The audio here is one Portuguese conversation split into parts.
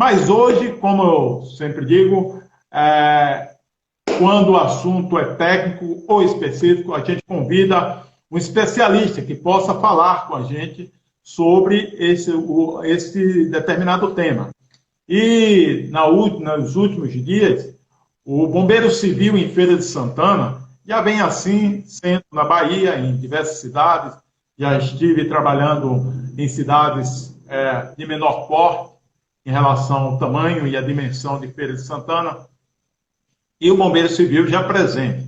Mas hoje, como eu sempre digo, quando o assunto é técnico ou específico, a gente convida um especialista que possa falar com a gente sobre esse determinado tema. E nos últimos dias, o Bombeiro Civil em Feira de Santana já vem assim sendo na Bahia, em diversas cidades. Já estive trabalhando em cidades de menor porte em relação ao tamanho e à dimensão de Feira de Santana. E o Bombeiro Civil já presente.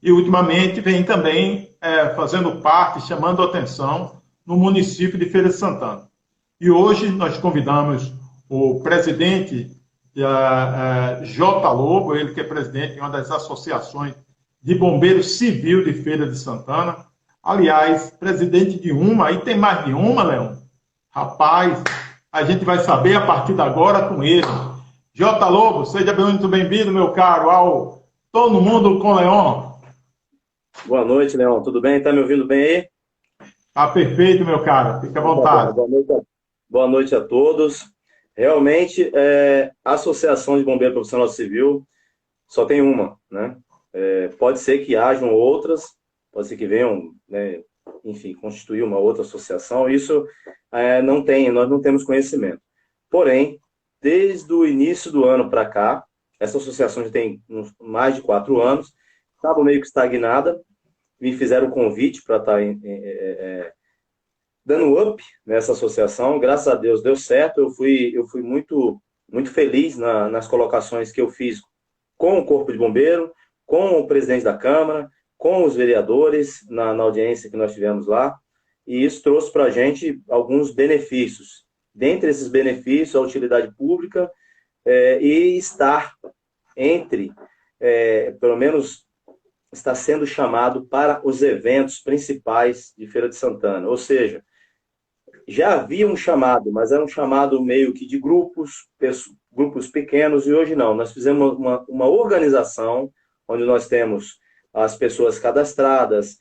E ultimamente vem também fazendo parte, chamando atenção no município de Feira de Santana. E hoje nós convidamos o presidente J. Lobo, ele que é presidente de uma das associações de bombeiros civil de Feira de Santana. Aliás, presidente de uma, e tem mais de uma, Leão? Rapaz, a gente vai saber a partir de agora com ele. J. Lobo, seja muito bem-vindo, meu caro, ao Todo Mundo com Leão. Boa noite, Leão. Tudo bem? Tá me ouvindo bem aí? Tá perfeito, meu caro. Fica à vontade. Boa noite a todos. Realmente, a Associação de Bombeiro Profissional Civil só tem uma, né? Pode ser que hajam outras, pode ser que venham, né, enfim, constituir uma outra associação. Isso nós não temos conhecimento. Porém, desde o início do ano para cá, essa associação já tem mais de 4 anos, estava meio que estagnada, me fizeram o convite para estar dando up nessa associação. Graças a Deus deu certo. Eu fui muito, muito feliz nas colocações que eu fiz com o Corpo de Bombeiro, com o presidente da Câmara, com os vereadores na audiência que nós tivemos lá. E isso trouxe para a gente alguns benefícios. Dentre esses benefícios, a utilidade pública e estar pelo menos, está sendo chamado para os eventos principais de Feira de Santana. Ou seja, já havia um chamado, mas era um chamado meio que de grupos pequenos, e hoje não. Nós fizemos uma organização onde nós temos as pessoas cadastradas,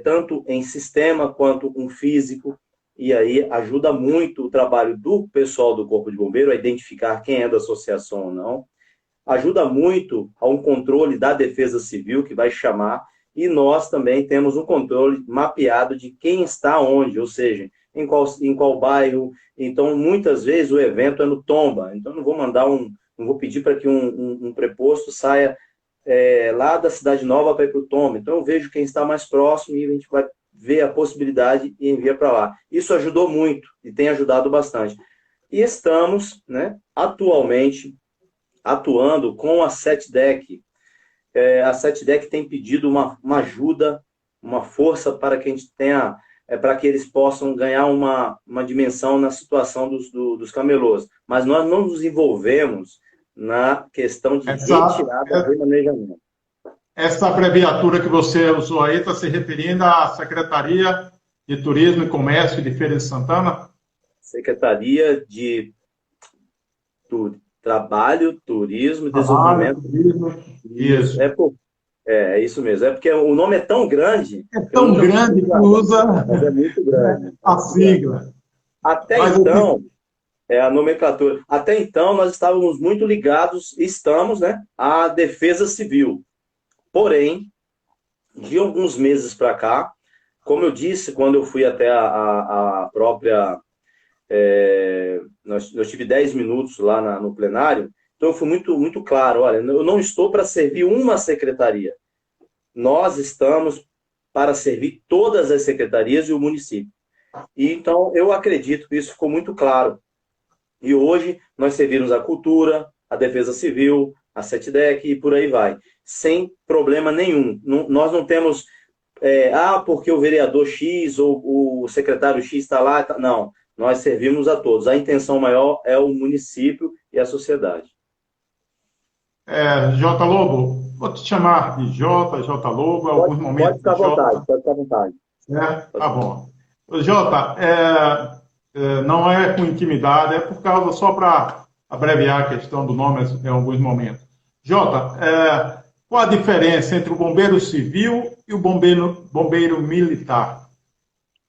tanto em sistema quanto um físico, e aí ajuda muito o trabalho do pessoal do Corpo de Bombeiro a identificar quem é da associação ou não. Ajuda muito a um controle da Defesa Civil, que vai chamar, e nós também temos um controle mapeado de quem está onde, ou seja, em qual bairro. Então, muitas vezes o evento é no Tomba, então não vou pedir para que um preposto saia lá da Cidade Nova para ir para o Tomba. Então, eu vejo quem está mais próximo e a gente vai ver a possibilidade e envia para lá. Isso ajudou muito e tem ajudado bastante. E estamos, né, atualmente, atuando com a SETDEC. A SETDEC tem pedido uma ajuda, uma força para que a gente tenha, para que eles possam ganhar uma dimensão na situação dos camelôs. Mas nós não nos envolvemos na questão de retirada do remanejamento. Essa abreviatura que você usou aí está se referindo à Secretaria de Turismo e Comércio de Feira de Santana? Secretaria de Trabalho, Turismo e Desenvolvimento. Isso. É isso mesmo. É porque o nome é tão grande. É tão grande que usa. Mas é muito grande. A sigla. Até então, a nomenclatura. Até então, nós estávamos muito ligados, estamos, né, à Defesa Civil. Porém, de alguns meses para cá, como eu disse, quando eu fui até a própria. Eu tive 10 minutos lá no plenário, então eu fui muito, muito claro: olha, eu não estou para servir uma secretaria. Nós estamos para servir todas as secretarias e o município. E então eu acredito que isso ficou muito claro. E hoje nós servimos a Cultura, a Defesa Civil, a SETDEC e por aí vai, sem problema nenhum. Nós não temos, porque o vereador X ou o secretário X está lá. Não, nós servimos a todos. A intenção maior é o município e a sociedade. J. Lobo, vou te chamar de J. Lobo, alguns momentos. Pode ficar à vontade. Tá bom. Jota, não é com intimidade, é por causa, só para abreviar a questão do nome em alguns momentos. Jota, qual a diferença entre o bombeiro civil e o bombeiro militar?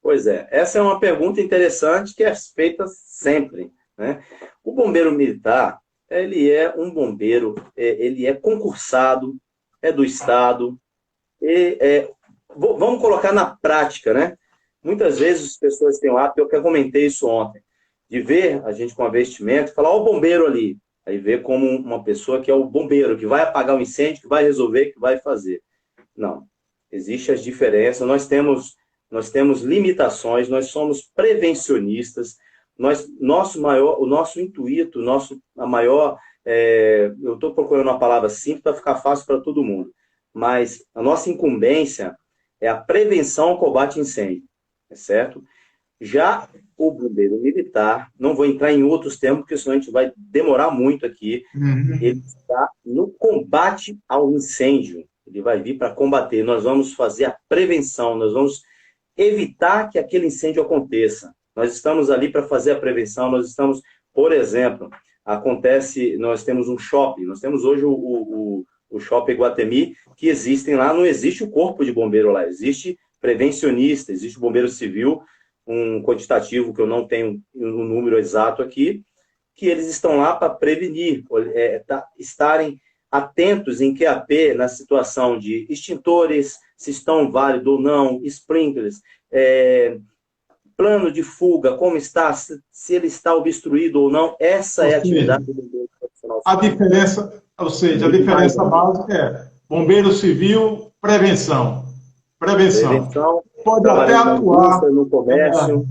Pois é, essa é uma pergunta interessante que é feita sempre, né? O bombeiro militar, ele é um bombeiro, ele é concursado, é do Estado, vamos colocar na prática, né? Muitas vezes as pessoas têm o hábito, eu que comentei isso ontem, de ver a gente com a vestimenta e falar, ó, o bombeiro ali. Aí ver como uma pessoa que é o bombeiro, que vai apagar o incêndio, que vai resolver, que vai fazer. Não. Existem as diferenças, nós temos limitações, nós somos prevencionistas, o nosso intuito, eu estou procurando uma palavra simples para ficar fácil para todo mundo, mas a nossa incumbência é a prevenção ao combate a incêndio, certo? Já o bombeiro militar, não vou entrar em outros termos, porque senão a gente vai demorar muito aqui, ele está no combate ao incêndio, ele vai vir para combater, nós vamos fazer a prevenção, nós vamos evitar que aquele incêndio aconteça. Nós estamos ali para fazer a prevenção, nós estamos, por exemplo, nós temos um shopping, nós temos hoje o Shopping Iguatemi, que existem lá, não existe o corpo de bombeiro lá, existe prevencionista, existe o bombeiro civil, um quantitativo que eu não tenho o número exato aqui, que eles estão lá para prevenir, estarem atentos em QAP na situação de extintores, se estão válidos ou não, sprinklers, plano de fuga, como está, se ele está obstruído ou não, essa é a atividade do bombeiro profissional. A diferença básica é bombeiro civil, prevenção. Prevenção. Pode até atuar no comércio.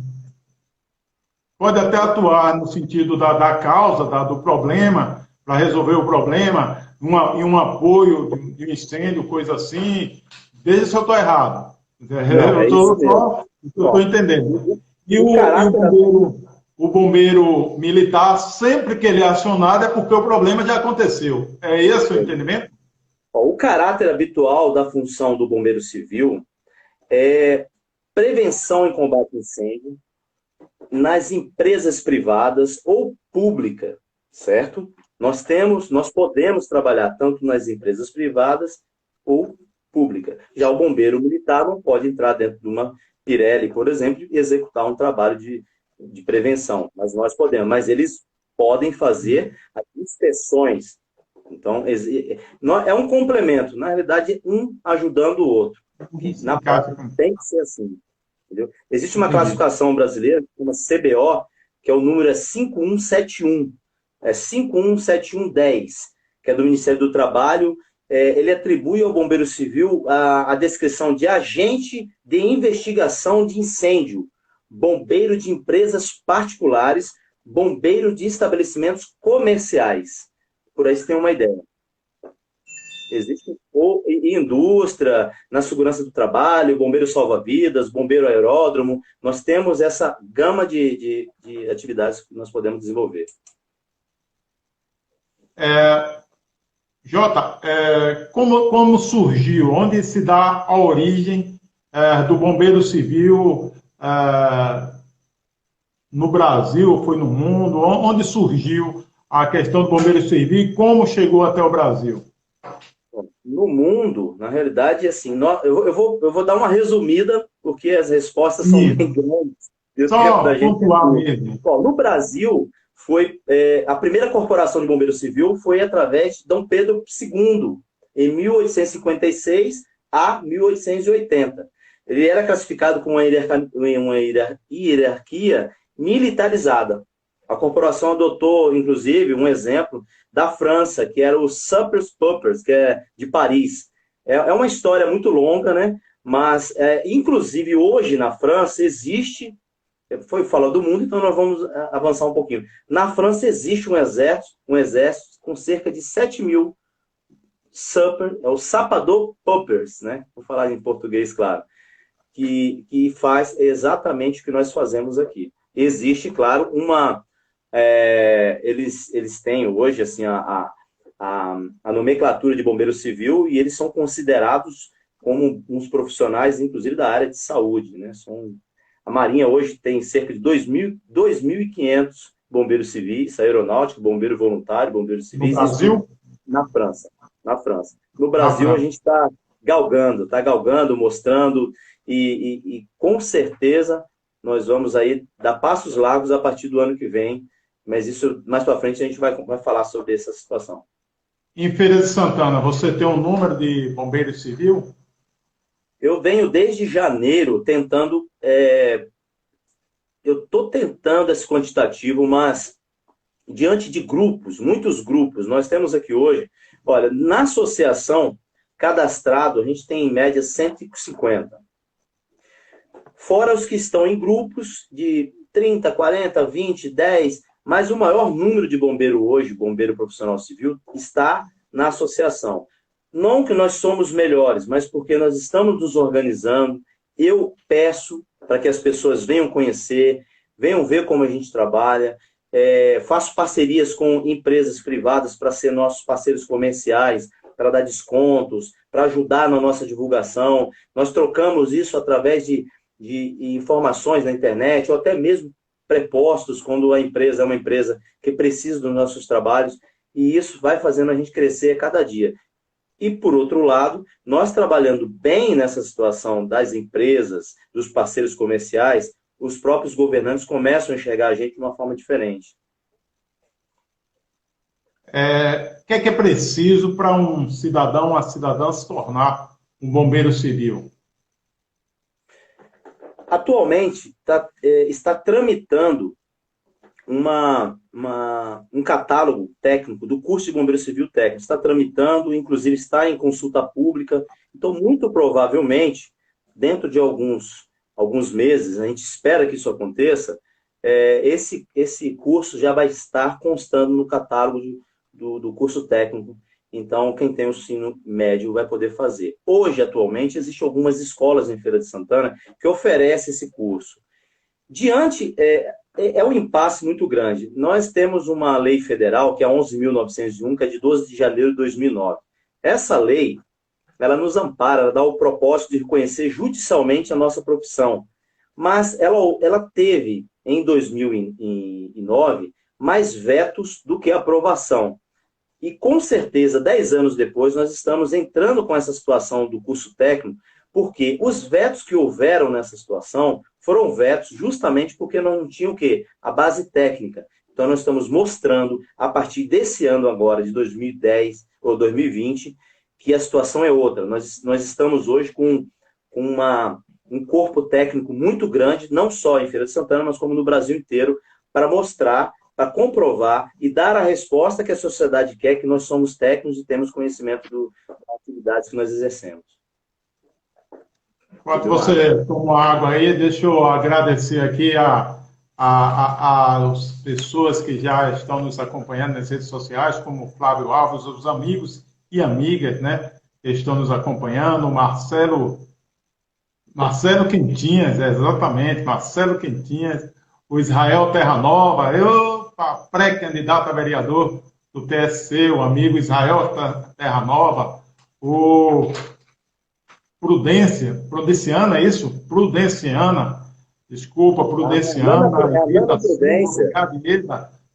Pode até atuar no sentido da causa, do problema, para resolver o problema, em um apoio de um incêndio, coisa assim. Veja se eu estou errado. Eu estou entendendo. E o bombeiro militar, sempre que ele é acionado, é porque o problema já aconteceu. É esse o entendimento? O caráter habitual da função do bombeiro civil é prevenção e combate a incêndio nas empresas privadas ou públicas, certo? Nós podemos trabalhar tanto nas empresas privadas ou públicas. Já o bombeiro militar não pode entrar dentro de uma Pirelli, por exemplo, e executar um trabalho de prevenção, mas nós podemos. Mas eles podem fazer as inspeções. Então, é um complemento. Na realidade, um ajudando o outro. Na prática, tem que ser assim. Entendeu? Existe uma classificação brasileira, uma CBO, que é o número 5171. É 517110, que é do Ministério do Trabalho. Ele atribui ao Bombeiro Civil a descrição de agente de investigação de incêndio, bombeiro de empresas particulares, bombeiro de estabelecimentos comerciais. Por aí você tem uma ideia. Existe indústria, na segurança do trabalho, bombeiro salva-vidas, bombeiro aeródromo. Nós temos essa gama de atividades que nós podemos desenvolver. Jota, como surgiu, onde se dá a origem do bombeiro civil no Brasil, foi no mundo? Onde surgiu a questão do bombeiro civil e como chegou até o Brasil? No mundo, na realidade, assim, eu vou dar uma resumida, porque as respostas são bem grandes. Só pontuar mesmo. No Brasil, a primeira corporação de bombeiro civil foi através de Dom Pedro II, em 1856 a 1880. Ele era classificado com uma hierarquia militarizada. A corporação adotou, inclusive, um exemplo da França, que era o Sapeurs-Poppers, que é de Paris. É uma história muito longa, né? Mas, inclusive, hoje na França existe, foi falar do mundo, então nós vamos avançar um pouquinho. Na França existe um exército com cerca de 7 mil o Sapeurs-Poppers, né? Vou falar em português, claro, que faz exatamente o que nós fazemos aqui. Existe, claro, eles têm hoje assim, a nomenclatura de bombeiro civil e eles são considerados como uns profissionais, inclusive da área de saúde, né? A Marinha hoje tem cerca de 2.500 bombeiros civis, aeronáutico, bombeiro voluntário, bombeiros civis. No Brasil? Na França. No Brasil, a gente está galgando, mostrando, e com certeza nós vamos aí dar passos largos a partir do ano que vem mas isso mais para frente a gente vai falar sobre essa situação. Em Feira de Santana, você tem um número de bombeiro civil? Eu venho desde janeiro tentando, eu estou tentando esse quantitativo, mas diante de grupos, muitos grupos, nós temos aqui hoje, olha, na associação, cadastrado, a gente tem em média 150. Fora os que estão em grupos de 30, 40, 20, 10, mas o maior número de bombeiro hoje, bombeiro profissional civil, está na associação. Não que nós somos melhores, mas porque nós estamos nos organizando. Eu peço para que as pessoas venham conhecer, venham ver como a gente trabalha. Faço parcerias com empresas privadas para ser nossos parceiros comerciais, para dar descontos, para ajudar na nossa divulgação. Nós trocamos isso através de informações na internet, ou até mesmo prepostos, quando a empresa é uma empresa que precisa dos nossos trabalhos, e isso vai fazendo a gente crescer a cada dia. E, por outro lado, nós trabalhando bem nessa situação das empresas, dos parceiros comerciais, os próprios governantes começam a enxergar a gente de uma forma diferente. O que é preciso para um cidadão, uma cidadã se tornar um bombeiro civil? Atualmente, está tramitando um catálogo técnico do curso de Bombeiro Civil Técnico. Está tramitando, inclusive está em consulta pública. Então, muito provavelmente, dentro de alguns meses, a gente espera que isso aconteça, esse curso já vai estar constando no catálogo do curso técnico. Então, quem tem o ensino médio vai poder fazer. Hoje, atualmente, existem algumas escolas em Feira de Santana que oferecem esse curso. Um impasse muito grande. Nós temos uma lei federal, que é a 11.901, que é de 12 de janeiro de 2009. Essa lei, ela nos ampara, ela dá o propósito de reconhecer judicialmente a nossa profissão. Mas ela teve, em 2009, mais vetos do que aprovação. E, com certeza, 10 anos depois, nós estamos entrando com essa situação do curso técnico, porque os vetos que houveram nessa situação foram vetos justamente porque não tinham o quê? A base técnica. Então, nós estamos mostrando, a partir desse ano agora, de 2010 ou 2020, que a situação é outra. Nós estamos hoje com um corpo técnico muito grande, não só em Feira de Santana, mas como no Brasil inteiro, para mostrar, para comprovar e dar a resposta que a sociedade quer, que nós somos técnicos e temos conhecimento das atividades que nós exercemos. Enquanto você toma água aí, deixa eu agradecer aqui às pessoas que já estão nos acompanhando nas redes sociais, como o Flávio Alves, os amigos e amigas, né, que estão nos acompanhando, o Marcelo Quintinhas, exatamente, Marcelo Quintinhas, o Israel Terra Nova, pré-candidato a vereador do TSC, o amigo Israel Terra Nova, o Prudenciana, é isso? Prudenciana, obrigado,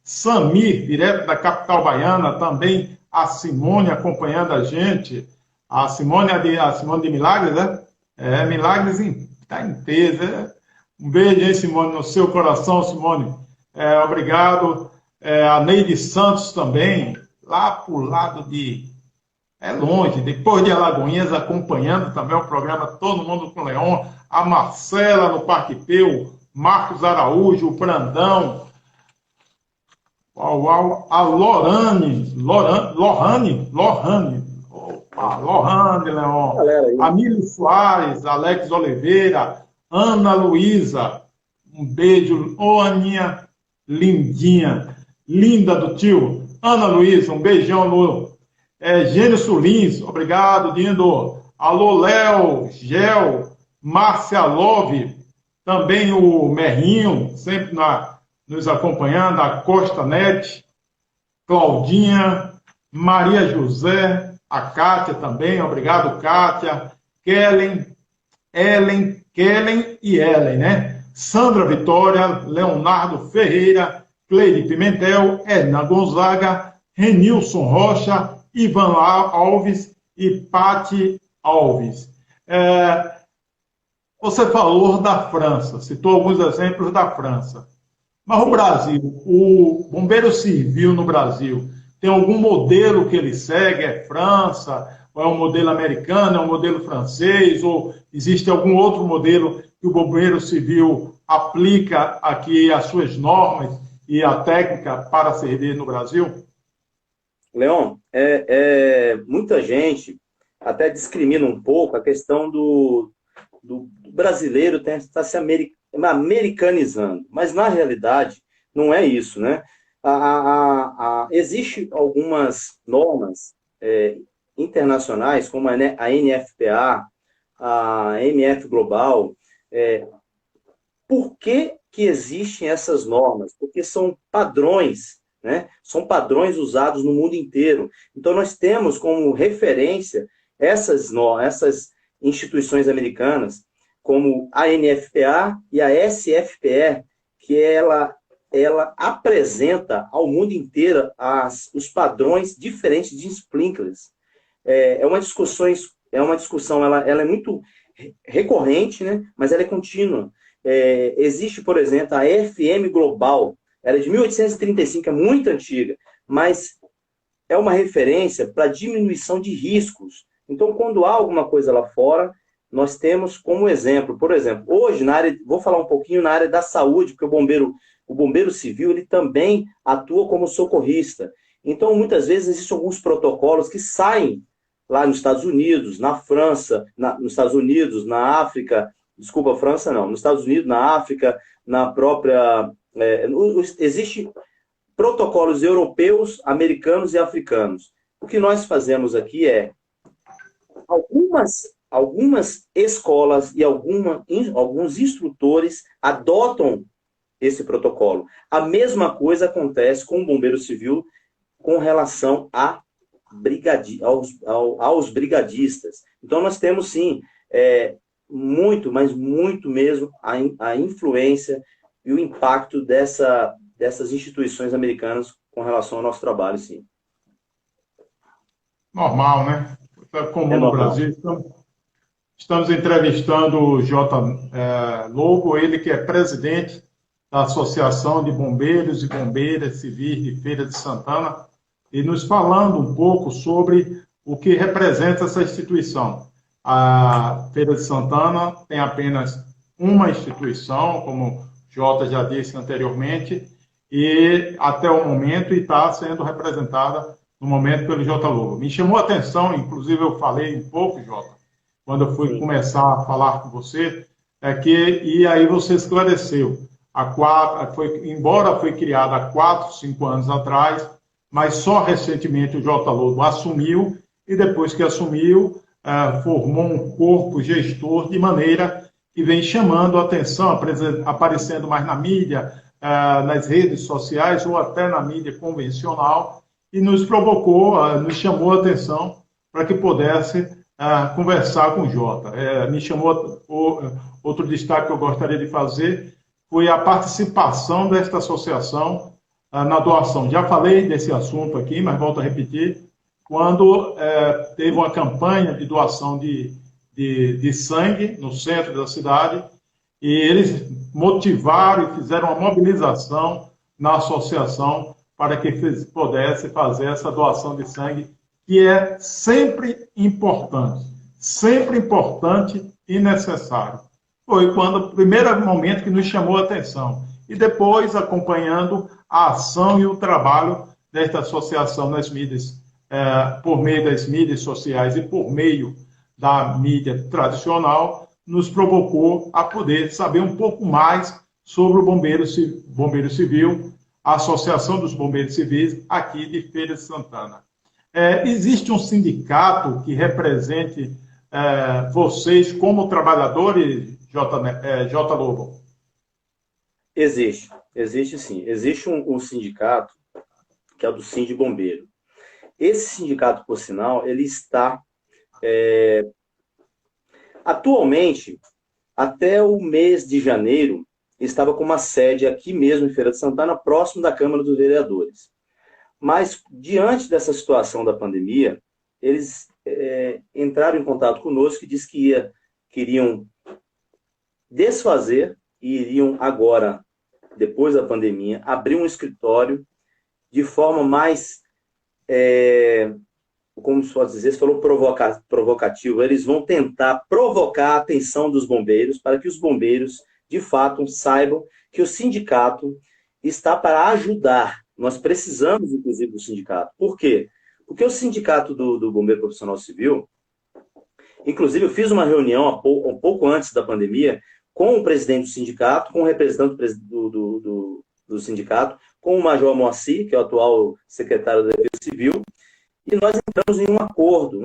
Samir, direto da capital baiana, também a Simone acompanhando a gente, a Simone de Milagres, né? Milagres está em peso, Um beijo, hein, Simone, no seu coração, Simone. Obrigado. A Neide Santos também, lá para o lado longe, depois de Alagoinhas, acompanhando também o programa Todo Mundo com Leon. A Marcela no Parque Peu, Marcos Araújo, o Brandão. A Lohane, Leon. A Mili Soares, Alex Oliveira, Ana Luísa, um beijo. Aninha, lindinha, linda do tio. Ana Luísa, um beijão no Gênesis Lins, obrigado, Dindo. Alô, Léo, Gel, Márcia Love, também o Merrinho, sempre nos acompanhando, a Costa Net, Claudinha, Maria José, a Kátia também, obrigado, Kátia, Kellen e Ellen, né? Sandra Vitória, Leonardo Ferreira, Cleide Pimentel, Edna Gonzaga, Renilson Rocha, Ivan Alves e Pati Alves. Você falou da França, citou alguns exemplos da França. Mas o Sim. Brasil, o bombeiro civil no Brasil, tem algum modelo que ele segue? É França? Ou é um modelo americano? É um modelo francês? Ou existe algum outro modelo que o bombeiro civil aplica aqui as suas normas e a técnica para servir no Brasil? Leon, muita gente até discrimina um pouco a questão do brasileiro está se americanizando, mas na realidade não é isso, né? Existe algumas normas internacionais, como a NFPA, a MF Global. Por que que existem essas normas? Porque são padrões, né? São padrões usados no mundo inteiro. Então, nós temos como referência essas instituições americanas, como a NFPA e a SFPE, que ela apresenta ao mundo inteiro os padrões diferentes de sprinklers. É uma discussão, ela é muito recorrente, né? Mas ela é contínua. Existe, por exemplo, a FM Global, ela é de 1835, é muito antiga, mas é uma referência para diminuição de riscos. Então, quando há alguma coisa lá fora, nós temos como exemplo, por exemplo, hoje, vou falar um pouquinho na área da saúde, porque o bombeiro civil, ele também atua como socorrista. Então, muitas vezes, existem alguns protocolos que saem lá nos Estados Unidos, na França, nos Estados Unidos, na África, desculpa, França não, nos Estados Unidos, na África, na própria... existe protocolos europeus, americanos e africanos. O que nós fazemos aqui é algumas escolas e alguns instrutores adotam esse protocolo. A mesma coisa acontece com o bombeiro civil com relação aos brigadistas. Então, nós temos, sim, muito, mas muito mesmo, a influência e o impacto dessas instituições americanas com relação ao nosso trabalho, sim. Normal, né? É É comum no normal. Brasil. Estamos entrevistando o J. Lobo, ele que é presidente da Associação de Bombeiros e Bombeiras Civis de Feira de Santana, e nos falando um pouco sobre o que representa essa instituição. A Feira de Santana tem apenas uma instituição, como o Jota já disse anteriormente, e até o momento está sendo representada no momento pelo J. Lobo. Me chamou a atenção, inclusive eu falei um pouco, Jota, quando eu fui Sim. começar a falar com você, e aí você esclareceu. Embora foi criada há 4, 5 anos atrás, mas só recentemente o J. Lobo assumiu, e depois que assumiu, formou um corpo gestor de maneira que vem chamando a atenção, aparecendo mais na mídia, nas redes sociais ou até na mídia convencional, e nos provocou, nos chamou a atenção para que pudesse conversar com o Jota. Me chamou, outro destaque que eu gostaria de fazer foi a participação desta associação na doação. Já falei desse assunto aqui, mas volto a repetir, quando teve uma campanha de doação de sangue no centro da cidade, e eles motivaram e fizeram uma mobilização na associação para que pudesse fazer essa doação de sangue, que é sempre importante e necessário. Foi o primeiro momento que nos chamou a atenção. E depois, acompanhando a ação e o trabalho desta associação nas mídias, por meio das mídias sociais e por meio da mídia tradicional, nos provocou a poder saber um pouco mais sobre o Bombeiro Civil, a Associação dos Bombeiros Civis aqui de Feira de Santana. Existe um sindicato que represente vocês como trabalhadores, J. Lobo? Existe sim. Existe um sindicato, que é o do Sind Bombeiro. Esse sindicato, por sinal, ele está atualmente, até o mês de janeiro, estava com uma sede aqui mesmo em Feira de Santana, próximo da Câmara dos Vereadores. Mas, diante dessa situação da pandemia, eles entraram em contato conosco e disse que queriam desfazer e iriam agora depois da pandemia, abrir um escritório de forma mais, como se pode dizer, você falou provocativo, eles vão tentar provocar a atenção dos bombeiros para que os bombeiros, de fato, saibam que o sindicato está para ajudar. Nós precisamos, inclusive, do sindicato. Por quê? Porque o sindicato do Bombeiro Profissional Civil, inclusive, eu fiz uma reunião um pouco antes da pandemia com o presidente do sindicato, com o representante do sindicato, com o Major Moacir, que é o atual secretário da Defesa Civil, e nós entramos em um acordo.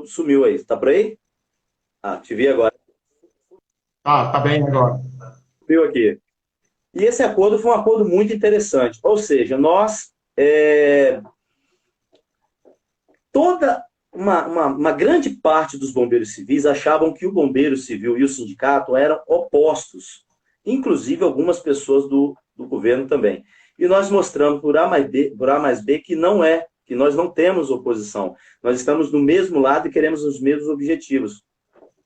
Sumiu aí. Está por aí? Ah, te vi agora. Tá bem agora. Sumiu aqui. E esse acordo foi um acordo muito interessante. Ou seja, toda uma grande parte dos bombeiros civis achavam que o bombeiro civil e o sindicato eram opostos. Inclusive algumas pessoas do governo também. E nós mostramos por A mais B que não é, que nós não temos oposição. Nós estamos do mesmo lado e queremos os mesmos objetivos.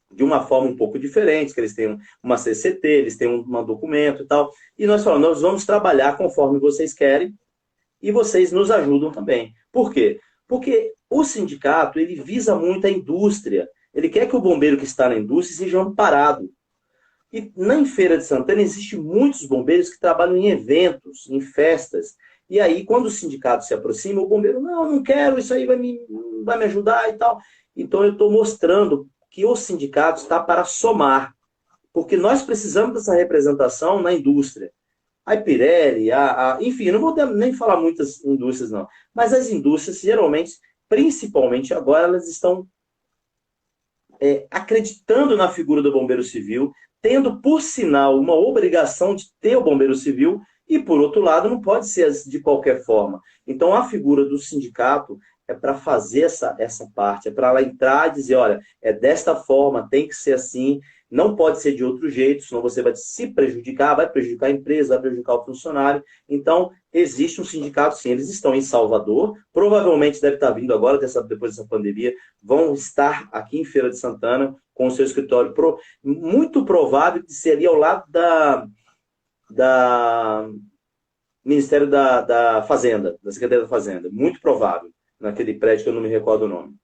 De uma forma um pouco diferente, que eles têm uma CCT, eles têm um documento e tal. E nós falamos, nós vamos trabalhar conforme vocês querem e vocês nos ajudam também. Por quê? Porque o sindicato, ele visa muito a indústria. Ele quer que o bombeiro que está na indústria seja amparado. E em Feira de Santana, existem muitos bombeiros que trabalham em eventos, em festas. E aí, quando o sindicato se aproxima, o bombeiro, não quero, isso aí vai me ajudar e tal. Então, eu estou mostrando que o sindicato está para somar, porque nós precisamos dessa representação na indústria. A Pirelli, enfim, não vou nem falar muitas indústrias, não, mas as indústrias, geralmente, principalmente agora, elas estão acreditando na figura do bombeiro civil, tendo, por sinal, uma obrigação de ter o bombeiro civil, e, por outro lado, não pode ser de qualquer forma. Então, a figura do sindicato é para fazer essa parte, é para ela entrar e dizer, olha, é desta forma, tem que ser assim, não pode ser de outro jeito, senão você vai se prejudicar, vai prejudicar a empresa, vai prejudicar o funcionário. Então, existe um sindicato, sim, eles estão em Salvador, provavelmente deve estar vindo agora, depois dessa pandemia, vão estar aqui em Feira de Santana, com o seu escritório, muito provável que seria ao lado da Ministério da Fazenda, da Secretaria da Fazenda, muito provável, naquele prédio que eu não me recordo o nome.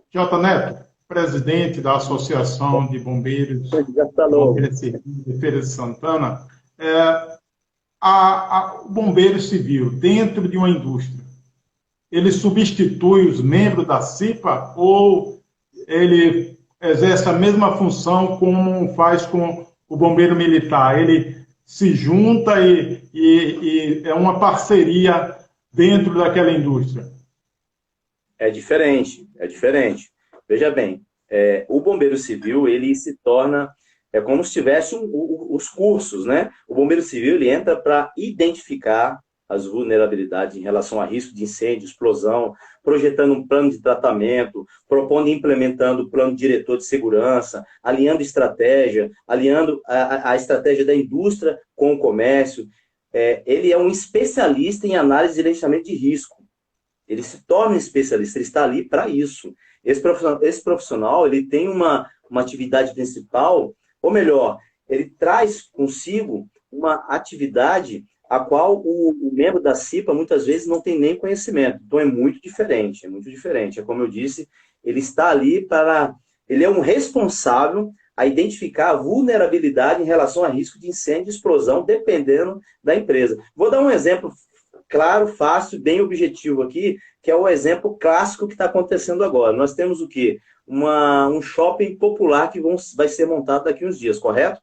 J. Neto, presidente da Associação de Bombeiros de Feira de Santana, o bombeiro civil, dentro de uma indústria, ele substitui os membros da CIPA ou ele exerce a mesma função como faz com o bombeiro militar? Ele se junta e é uma parceria dentro daquela indústria? É diferente. Veja bem, o bombeiro civil, ele se torna, como se tivesse os cursos, né? O bombeiro civil, ele entra para identificar as vulnerabilidades em relação a risco de incêndio, explosão, projetando um plano de tratamento, propondo e implementando plano diretor de segurança, alinhando estratégia, alinhando a estratégia da indústria com o comércio. Ele é um especialista em análise e gerenciamento de risco. Ele se torna um especialista, ele está ali para isso. Esse profissional, ele tem uma atividade principal, ou melhor, ele traz consigo uma atividade a qual o membro da CIPA muitas vezes não tem nem conhecimento. Então é muito diferente. É como eu disse, ele está ali ele é um responsável a identificar a vulnerabilidade em relação a risco de incêndio e explosão, dependendo da empresa. Vou dar um exemplo claro, fácil, bem objetivo aqui, que é o exemplo clássico que está acontecendo agora. Nós temos o quê? Um shopping popular que vai ser montado daqui a uns dias, correto?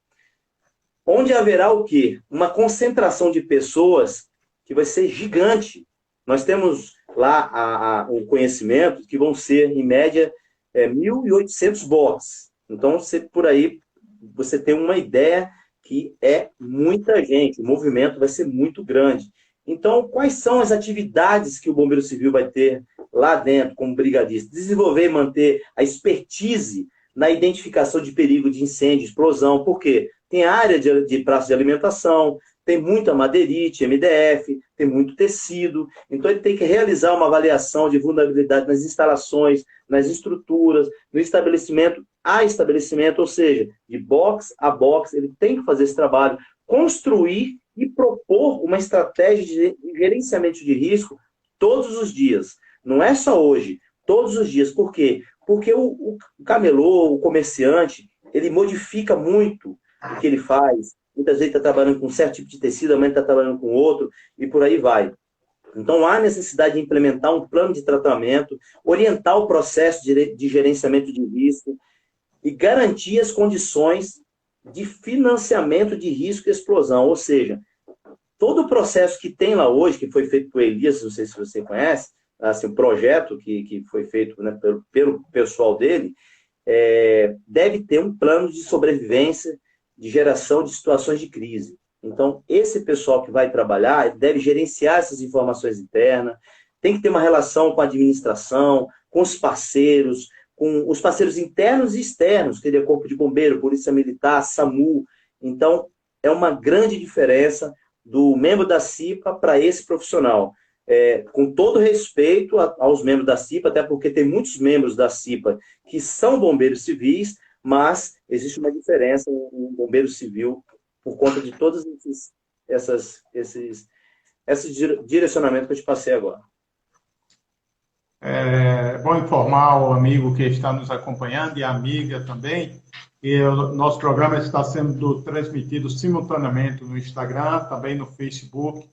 Onde haverá o quê? Uma concentração de pessoas que vai ser gigante. Nós temos lá o conhecimento que vão ser, em média, 1.800 boxes. Então, por aí, você tem uma ideia que é muita gente. O movimento vai ser muito grande. Então, quais são as atividades que o Bombeiro Civil vai ter lá dentro, como brigadista? Desenvolver e manter a expertise na identificação de perigo de incêndio, explosão. Por quê? Tem área de praça de alimentação, tem muita madeirite, MDF, tem muito tecido. Então, ele tem que realizar uma avaliação de vulnerabilidade nas instalações, nas estruturas, no estabelecimento a estabelecimento, ou seja, de box a box, ele tem que fazer esse trabalho. construir e propor uma estratégia de gerenciamento de risco todos os dias. Não é só hoje, todos os dias. Por quê? Porque o camelô, o comerciante, ele modifica muito o que ele faz. Muitas vezes está trabalhando com um certo tipo de tecido, amanhã está trabalhando com outro, e por aí vai. Então, há necessidade de implementar um plano de tratamento, orientar o processo de gerenciamento de risco e garantir as condições de financiamento de risco e explosão. Ou seja, todo o processo que tem lá hoje, que foi feito por Elias, não sei se você conhece, assim, o projeto que foi feito, né, pelo pessoal dele, deve ter um plano de sobrevivência, de geração de situações de crise. Então, esse pessoal que vai trabalhar deve gerenciar essas informações internas, tem que ter uma relação com a administração, com os parceiros internos e externos, que seria Corpo de Bombeiro, Polícia Militar, SAMU. Então, é uma grande diferença do membro da CIPA para esse profissional. Com todo respeito aos membros da CIPA, até porque tem muitos membros da CIPA que são bombeiros civis, mas existe uma diferença no bombeiro civil por conta de todos esses direcionamentos que eu te passei agora. É bom informar o amigo que está nos acompanhando e a amiga também, que o nosso programa está sendo transmitido simultaneamente no Instagram, também no Facebook,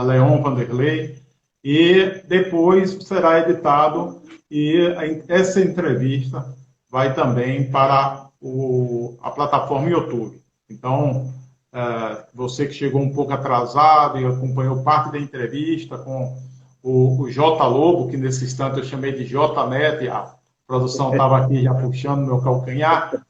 Leon Vanderlei, e depois será editado e essa entrevista vai também para a plataforma YouTube. Então, você que chegou um pouco atrasado e acompanhou parte da entrevista com o J. Lobo, que nesse instante eu chamei de J. Neto, e a produção estava aqui já puxando meu calcanhar,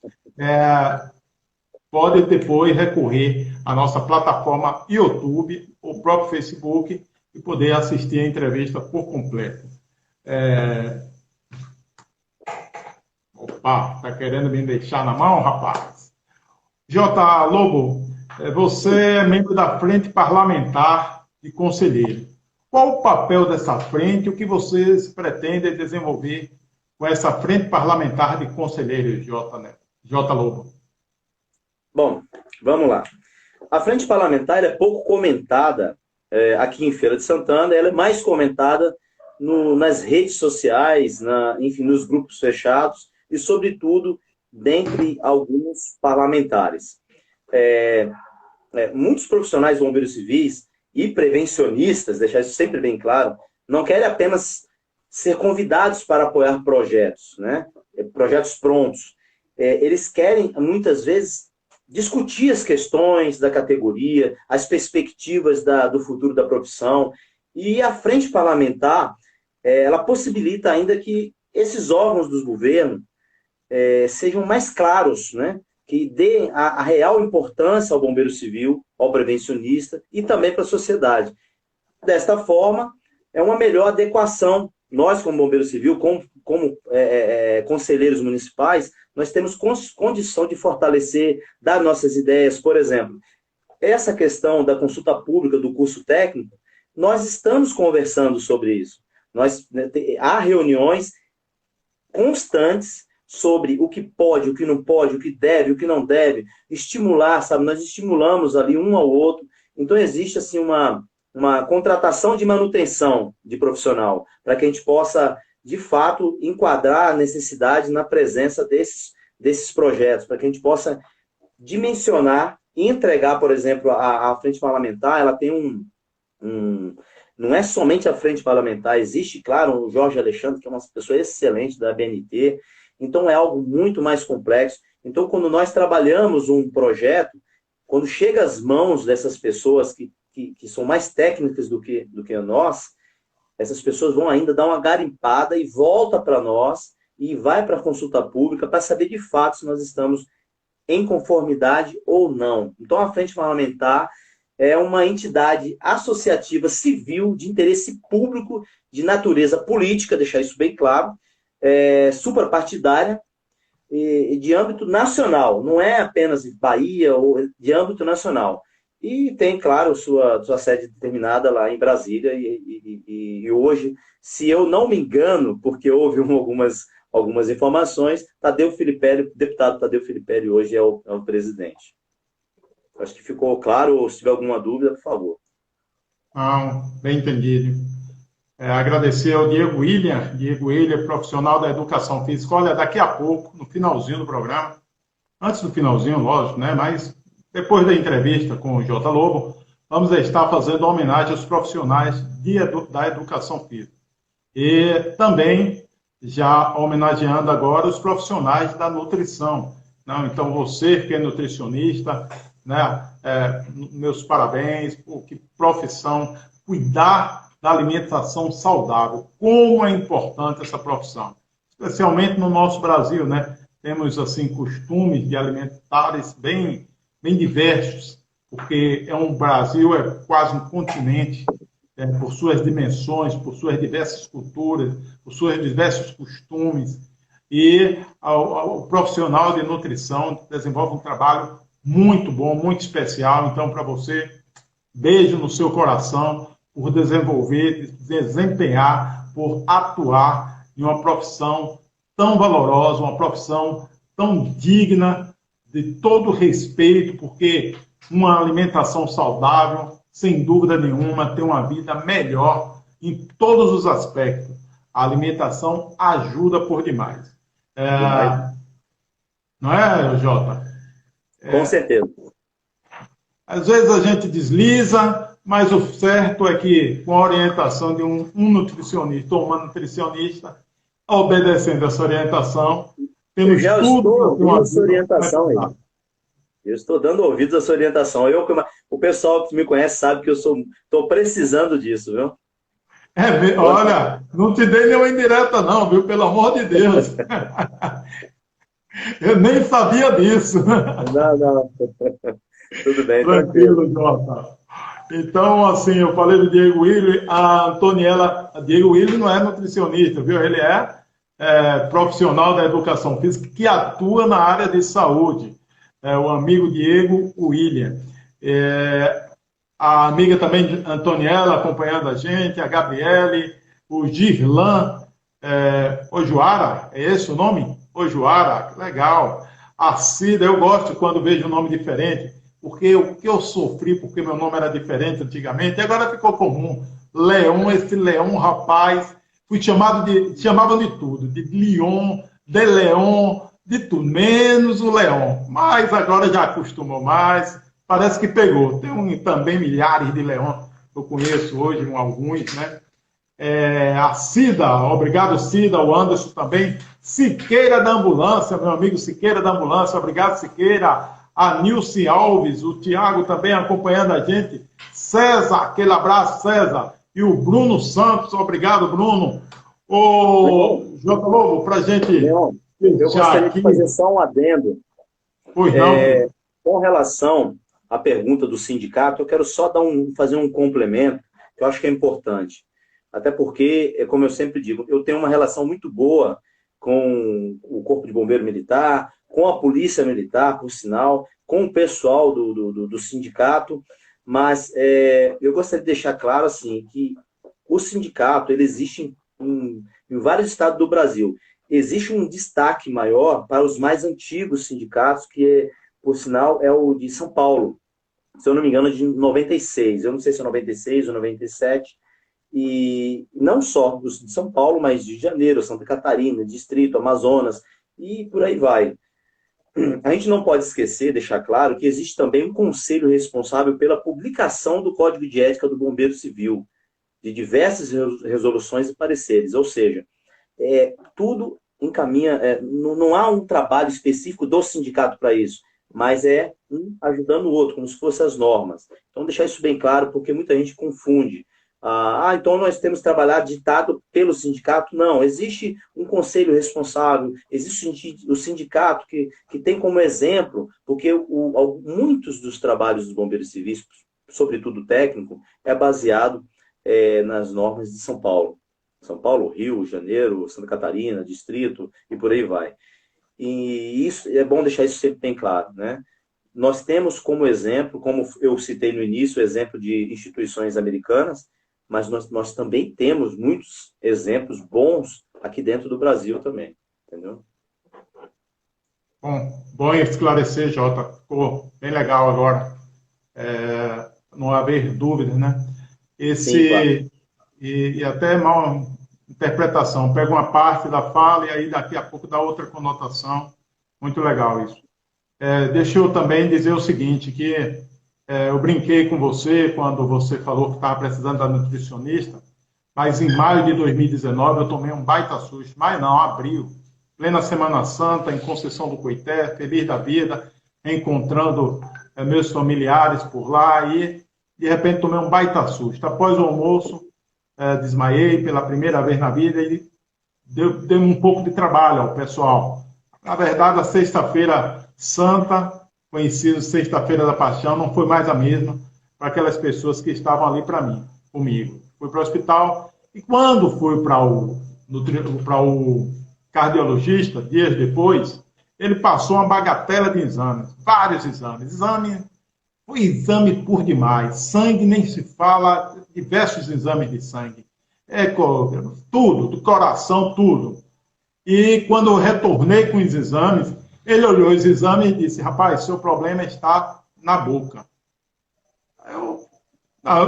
pode depois recorrer à nossa plataforma YouTube, o próprio Facebook, e poder assistir a entrevista por completo. Opa, está querendo me deixar na mão, rapaz? J. Lobo, você é membro da Frente Parlamentar de Conselheiro. Qual o papel dessa frente e o que vocês pretendem desenvolver com essa Frente Parlamentar de Conselheiros, J. Lobo? Bom, vamos lá. A Frente Parlamentar é pouco comentada aqui em Feira de Santana, ela é mais comentada nas redes sociais, enfim, nos grupos fechados e, sobretudo, dentre alguns parlamentares. Muitos profissionais bombeiros civis e prevencionistas, deixar isso sempre bem claro, não querem apenas ser convidados para apoiar projetos, né? Projetos prontos. Eles querem, muitas vezes, discutir as questões da categoria, as perspectivas do futuro da profissão, e a frente parlamentar, ela possibilita ainda que esses órgãos dos governos sejam mais claros, né? Que dê a real importância ao bombeiro civil, ao prevencionista e também para a sociedade. Desta forma, é uma melhor adequação. Nós, como bombeiro civil, como conselheiros municipais, nós temos condição de fortalecer, dar nossas ideias. Por exemplo, essa questão da consulta pública, do curso técnico, nós estamos conversando sobre isso. Há reuniões constantes sobre o que pode, o que não pode, o que deve, o que não deve, estimular, sabe? Nós estimulamos ali um ao outro. Então, existe assim uma contratação de manutenção de profissional, para que a gente possa, de fato, enquadrar a necessidade na presença desses projetos, para que a gente possa dimensionar e entregar, por exemplo, a Frente Parlamentar, ela tem não é somente a Frente Parlamentar, existe, claro, o Jorge Alexandre, que é uma pessoa excelente da ABNT, então é algo muito mais complexo. Então, quando nós trabalhamos um projeto, quando chega às mãos dessas pessoas que são mais técnicas do que nós, essas pessoas vão ainda dar uma garimpada e volta para nós e vai para a consulta pública para saber de fato se nós estamos em conformidade ou não. Então, a Frente Parlamentar é uma entidade associativa civil de interesse público de natureza política, deixar isso bem claro, suprapartidária e de âmbito nacional, não é apenas Bahia, ou de âmbito nacional. E tem, claro, sua sede determinada lá em Brasília, e hoje, se eu não me engano, porque houve algumas informações, deputado Tadeu Filipelli hoje é o presidente. Acho que ficou claro, ou se tiver alguma dúvida, por favor. Não, bem entendido. Agradecer ao Diego William. Diego William, profissional da educação física. Olha, daqui a pouco, no finalzinho do programa, antes do finalzinho, lógico, né? Mas depois da entrevista com o J. Lobo, vamos estar fazendo homenagem aos profissionais da educação física. E também já homenageando agora os profissionais da nutrição. Não, então, você que é nutricionista, né, meus parabéns, que profissão, cuidar da alimentação saudável. Como é importante essa profissão, especialmente no nosso Brasil, né? Temos, assim, costumes de alimentares bem diversos, porque o Brasil é quase um continente, por suas dimensões, por suas diversas culturas, por seus diversos costumes. E o profissional de nutrição desenvolve um trabalho muito bom, muito especial. Então, para você, beijo no seu coração por desenvolver, desempenhar, por atuar em uma profissão tão valorosa, uma profissão tão digna de todo respeito, porque uma alimentação saudável, sem dúvida nenhuma, tem uma vida melhor em todos os aspectos. A alimentação ajuda por demais. Não é, Jota? Com certeza. Às vezes a gente desliza, mas o certo é que, com a orientação de um nutricionista ou uma nutricionista, obedecendo essa orientação, eu já estou ouvindo essa orientação aí. Eu estou dando ouvidos a sua orientação. O pessoal que me conhece sabe que eu estou precisando disso, viu? Olha, não te dei nenhuma indireta não, viu? Pelo amor de Deus. Eu nem sabia disso. Não. Tudo bem, tranquilo, Jota. Então, assim, eu falei do Diego Willi, a Antoniela, Diego Willi não é nutricionista, viu? Ele é profissional da educação física que atua na área de saúde. O amigo Diego William. A amiga também, Antoniela, acompanhando a gente, a Gabriele, o Girlan Ojuara, é esse o nome? Ojuara, legal. A Cida, eu gosto quando vejo um nome diferente, porque o que eu sofri, porque meu nome era diferente antigamente, e agora ficou comum. Leão, esse Leão, rapaz, chamavam de tudo, de Leon, de Leon, de tudo, menos o Leão. Mas agora já acostumou mais, parece que pegou. Tem também milhares de Leão que eu conheço hoje, alguns, né? A Cida, obrigado Cida, o Anderson também, Siqueira da Ambulância, meu amigo Siqueira da Ambulância, obrigado Siqueira, a Nilce Alves, o Tiago também acompanhando a gente, César, aquele abraço César, e o Bruno Santos, obrigado Bruno. Ô, J. Lobo, pra gente... Leon, eu gostaria de fazer só um adendo. Pois não. Com relação à pergunta do sindicato, eu quero só fazer um complemento, que eu acho que é importante. Até porque, como eu sempre digo, eu tenho uma relação muito boa com o Corpo de Bombeiro Militar, com a Polícia Militar, por sinal, com o pessoal do sindicato, mas eu gostaria de deixar claro assim, que o sindicato ele existe em vários estados do Brasil. Existe um destaque maior para os mais antigos sindicatos, que, por sinal, é o de São Paulo. Se eu não me engano, de 96. Eu não sei se é 96 ou 97. E não só de São Paulo, mas de Janeiro, Santa Catarina, Distrito, Amazonas, e por aí vai. A gente não pode esquecer, deixar claro, que existe também um conselho responsável pela publicação do Código de Ética do Bombeiro Civil, de diversas resoluções e pareceres, ou seja, tudo encaminha, não há um trabalho específico do sindicato para isso, mas é um ajudando o outro, como se fossem as normas. Então, deixar isso bem claro, porque muita gente confunde. Então nós temos que trabalhar ditado pelo sindicato. Não, existe um conselho responsável, existe o sindicato que tem como exemplo, porque muitos dos trabalhos dos bombeiros civis, sobretudo técnico, é baseado nas normas de São Paulo. São Paulo, Rio, Janeiro, Santa Catarina, Distrito, e por aí vai. E isso é bom deixar isso sempre bem claro, né? Nós temos como exemplo, como eu citei no início, o exemplo de instituições americanas, mas nós também temos muitos exemplos bons aqui dentro do Brasil também, entendeu? Bom esclarecer, Jota. Ficou bem legal agora. não haver dúvidas, né? Sim, claro. E até mal interpretação, pega uma parte da fala e aí daqui a pouco dá outra conotação. Muito legal isso. Deixa eu também dizer o seguinte, que eu brinquei com você quando você falou que estava precisando da nutricionista, mas em maio de 2019 eu tomei um baita susto. Maio não, abril. Plena Semana Santa, em Conceição do Coité, feliz da vida, encontrando meus familiares por lá e, de repente, tomei um baita susto. Após o almoço, desmaiei pela primeira vez na vida e deu um pouco de trabalho ao pessoal. Na verdade, a Sexta-feira Santa, conhecida Sexta-feira da Paixão, não foi mais a mesma para aquelas pessoas que estavam ali para mim, comigo. Fui para o hospital e quando fui para o cardiologista, dias depois, ele passou uma bagatela de exames, vários exames. Foi exame por demais. Sangue nem se fala, diversos exames de sangue. Ecograma, tudo, do coração, tudo. E quando eu retornei com os exames, ele olhou os exames e disse, rapaz, seu problema está na boca.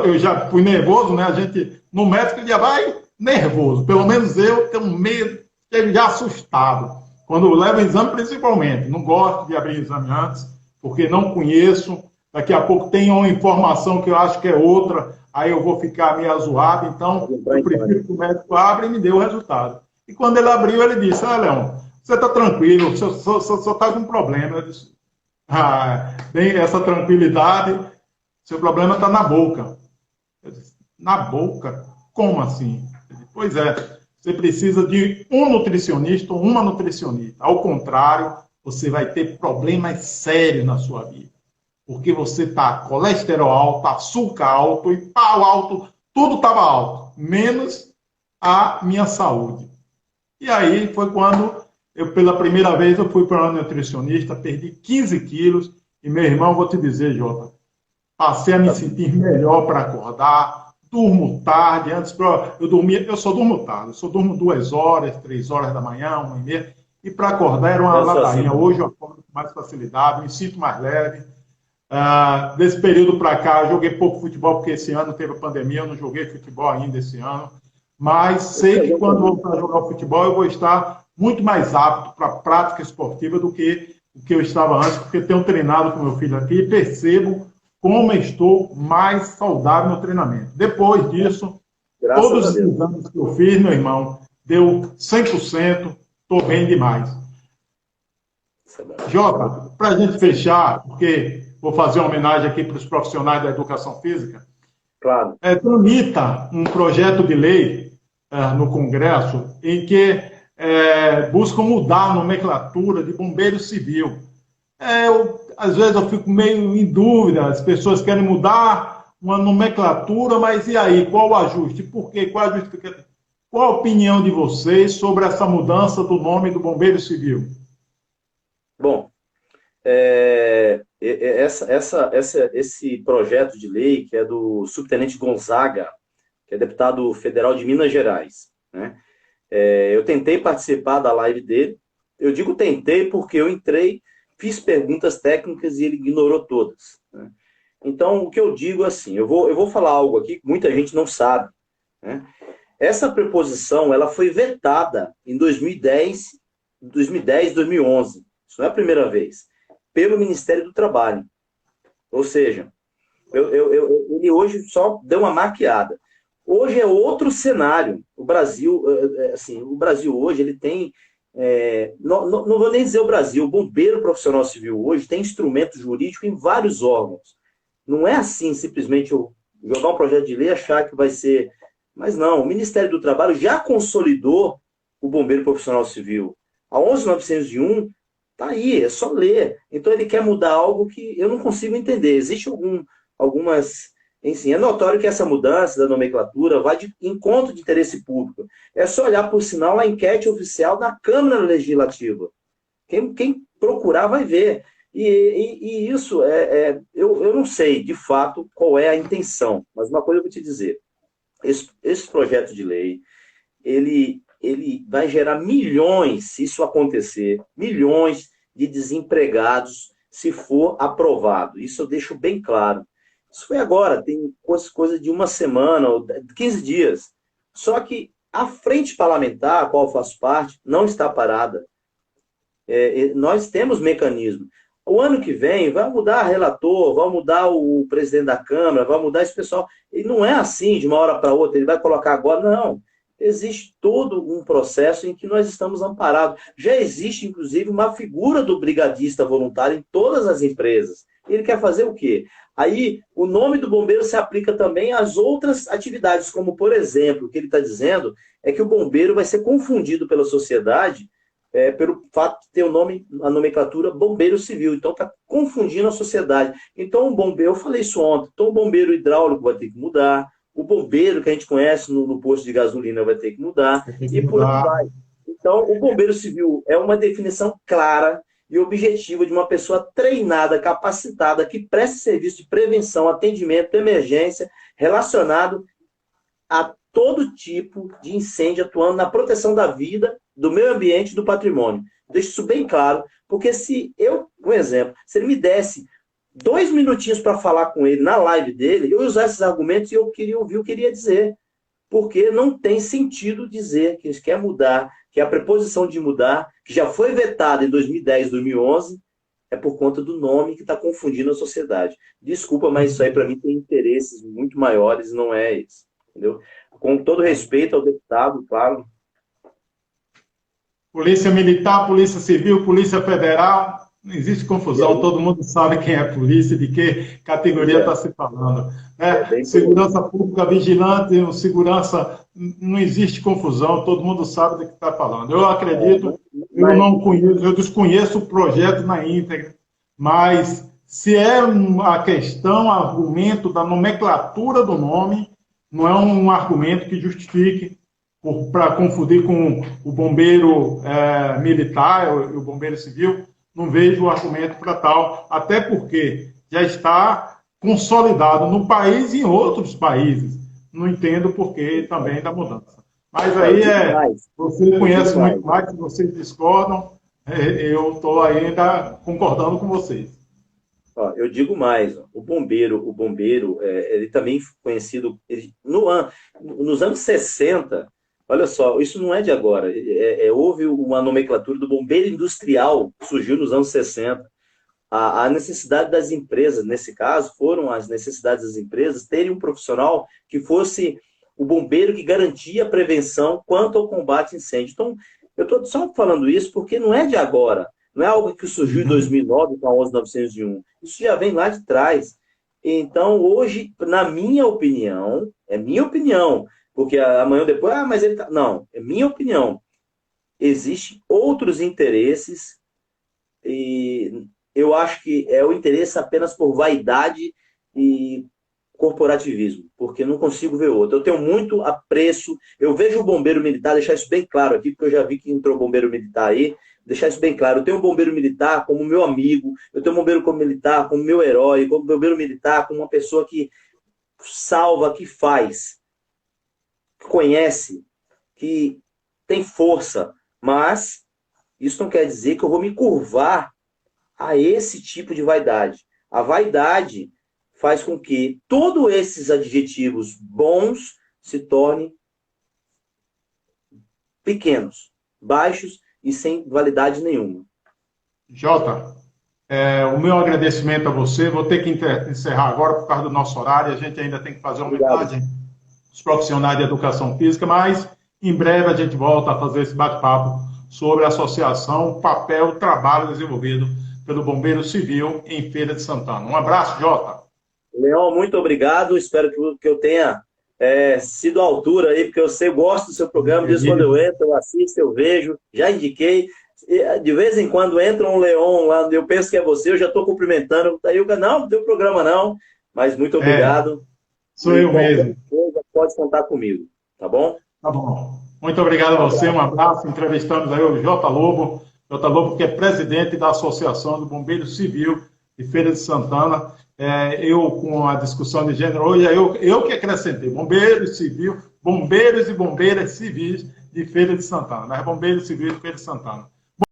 Eu já fui nervoso, né? A gente, no médico, já vai nervoso. Pelo menos eu tenho medo, chego já assustado. Quando eu levo o exame, principalmente. Não gosto de abrir exame antes, porque não conheço. Daqui a pouco tem uma informação que eu acho que é outra, aí eu vou ficar meio azoado. Então, eu prefiro que o médico abra e me dê o resultado. E quando ele abriu, ele disse, Leão, você está tranquilo, só está com um problema. Eu disse, bem, essa tranquilidade, seu problema está na boca. Eu disse, na boca? Como assim? Eu disse, pois é, você precisa de um nutricionista ou uma nutricionista. Ao contrário, você vai ter problemas sérios na sua vida. Porque você está colesterol alto, açúcar alto e pau alto, tudo estava alto, menos a minha saúde. E aí foi quando eu, pela primeira vez, eu fui para uma nutricionista, perdi 15 quilos, e meu irmão, vou te dizer, Jota, passei a me sentir melhor para acordar, durmo tarde, antes eu só durmo tarde, eu só durmo 2 horas, 3 horas da manhã, 1h30, e para acordar era uma ladainha. Hoje eu acordo com mais facilidade, me sinto mais leve. Desse período para cá, eu joguei pouco futebol, porque esse ano teve a pandemia, eu não joguei futebol ainda esse ano, mas sei que quando voltar a jogar futebol, eu vou estar muito mais apto para a prática esportiva do que o que eu estava antes, porque tenho treinado com meu filho aqui e percebo como eu estou mais saudável no treinamento. Depois disso, todos os exames que eu fiz, meu irmão, deu 100%, estou bem demais. Jota, para a gente fechar, porque vou fazer uma homenagem aqui para os profissionais da educação física. Claro. Tramita um projeto de lei no Congresso em que busca mudar a nomenclatura de bombeiro civil. Às vezes eu fico meio em dúvida, as pessoas querem mudar uma nomenclatura, mas e aí? Qual o ajuste? Por quê? Qual a justificativa? Qual a opinião de vocês sobre essa mudança do nome do bombeiro civil? Bom, esse projeto de lei, que é do subtenente Gonzaga, que é deputado federal de Minas Gerais, né? Eu tentei participar da live dele. Eu digo tentei porque eu entrei, fiz perguntas técnicas e ele ignorou todas, né? Então, o que eu digo assim, eu vou falar algo aqui que muita gente não sabe, né? Essa preposição ela foi vetada em 2010, 2011. Isso não é a primeira vez. Pelo Ministério do Trabalho. Ou seja, ele hoje só deu uma maquiada. Hoje é outro cenário. O Brasil hoje, ele tem... não vou nem dizer o Brasil. O bombeiro profissional civil hoje tem instrumento jurídico em vários órgãos. Não é assim, simplesmente, eu jogar um projeto de lei e achar que vai ser... Mas não, o Ministério do Trabalho já consolidou o bombeiro profissional civil. A 11.901 está aí, é só ler. Então ele quer mudar algo que eu não consigo entender. Existe algumas... Enfim, é notório que essa mudança da nomenclatura vai de encontro de interesse público. É só olhar, por sinal, a enquete oficial da Câmara Legislativa. Quem procurar vai ver. E isso, eu não sei, de fato, qual é a intenção. Mas uma coisa eu vou te dizer. Esse projeto de lei, ele vai gerar milhões, se isso acontecer, milhões de desempregados, se for aprovado. Isso eu deixo bem claro. Isso foi agora, tem coisa de uma semana, ou 15 dias. Só que a frente parlamentar, a qual eu faço parte, não está parada. Nós temos mecanismo. O ano que vem vai mudar relator, vai mudar o presidente da Câmara, vai mudar esse pessoal. E não é assim, de uma hora para outra, ele vai colocar agora. Não. Existe todo um processo em que nós estamos amparados. Já existe, inclusive, uma figura do brigadista voluntário em todas as empresas. Ele quer fazer o quê? Aí, o nome do bombeiro se aplica também às outras atividades, como, por exemplo, o que ele está dizendo é que o bombeiro vai ser confundido pela sociedade pelo fato de ter o nome, a nomenclatura bombeiro civil. Então, está confundindo a sociedade. Então, o bombeiro, eu falei isso ontem, então o bombeiro hidráulico vai ter que mudar, o bombeiro que a gente conhece no posto de gasolina vai ter que mudar, e por aí vai. Então, o bombeiro civil é uma definição clara e objetiva de uma pessoa treinada, capacitada, que presta serviço de prevenção, atendimento, emergência, relacionado a todo tipo de incêndio, atuando na proteção da vida, do meio ambiente e do patrimônio. Deixo isso bem claro, porque um exemplo, se ele me desse 2 minutinhos para falar com ele na live dele, eu ia usar esses argumentos e eu queria ouvir o que ele ia dizer. Porque não tem sentido dizer que eles querem mudar, que a preposição de mudar, que já foi vetada em 2010, 2011, é por conta do nome que está confundindo a sociedade. Desculpa, mas isso aí para mim tem interesses muito maiores, não é isso. Entendeu? Com todo respeito ao deputado, claro. Polícia Militar, Polícia Civil, Polícia Federal, não existe confusão, todo mundo sabe quem é polícia, de que categoria está se falando. Segurança Pública, vigilante, segurança, não existe confusão, todo mundo sabe do que está falando. Eu acredito, eu não conheço, eu desconheço o projeto na íntegra, mas se é a questão, argumento da nomenclatura do nome, não é um argumento que justifique para confundir com o bombeiro militar e o bombeiro civil. Não vejo o argumento para tal, até porque já está consolidado no país e em outros países. Não entendo o porquê também da mudança. Mas aí você conhece muito mais, se vocês discordam, eu estou ainda concordando com vocês. Eu digo mais, o bombeiro, ele também conhecido, nos anos 60, olha só, isso não é de agora, houve uma nomenclatura do bombeiro industrial, que surgiu nos anos 60, a necessidade das empresas, nesse caso, foram as necessidades das empresas terem um profissional que fosse o bombeiro que garantia a prevenção quanto ao combate a incêndio. Então, eu estou só falando isso porque não é de agora, não é algo que surgiu em 2009 com a 11901. Isso já vem lá de trás. Então, hoje, na minha opinião, é minha opinião, porque amanhã ou depois, mas ele tá... Não, é minha opinião. Existem outros interesses e eu acho que é o interesse apenas por vaidade e corporativismo, porque não consigo ver outro. Eu tenho muito apreço, eu vejo o bombeiro militar, deixar isso bem claro aqui, porque eu já vi que entrou bombeiro militar aí, deixar isso bem claro. Eu tenho um bombeiro militar como meu amigo, eu tenho um bombeiro militar como meu herói, como bombeiro militar como uma pessoa que salva, que faz, que conhece, que tem força, mas isso não quer dizer que eu vou me curvar a esse tipo de vaidade. A vaidade faz com que todos esses adjetivos bons se tornem pequenos, baixos e sem validade nenhuma. Jota, o meu agradecimento a você. Vou ter que encerrar agora por causa do nosso horário. A gente ainda tem que fazer uma homenagem aos profissionais de educação física, mas em breve a gente volta a fazer esse bate-papo sobre a associação, o papel, o trabalho desenvolvido pelo Bombeiro Civil em Feira de Santana. Um abraço, Jota. Leão, muito obrigado. Espero que eu tenha sido à altura aí, porque eu gosto do seu programa. Desde quando eu entro, eu assisto, eu vejo, já indiquei. De vez em quando entra um Leão lá, eu penso que é você, eu já estou cumprimentando. Aí eu não, não deu programa não, mas muito obrigado. Sou eu mesmo. Pode contar comigo, tá bom? Tá bom. Muito obrigado a você, um abraço. Entrevistamos aí o Jota Lobo, que é presidente da Associação do Bombeiro Civil de Feira de Santana. Eu, com a discussão de gênero, hoje eu que acrescentei, Bombeiro Civil, bombeiros e bombeiras civis de Feira de Santana, mas Bombeiro Civil de Feira de Santana.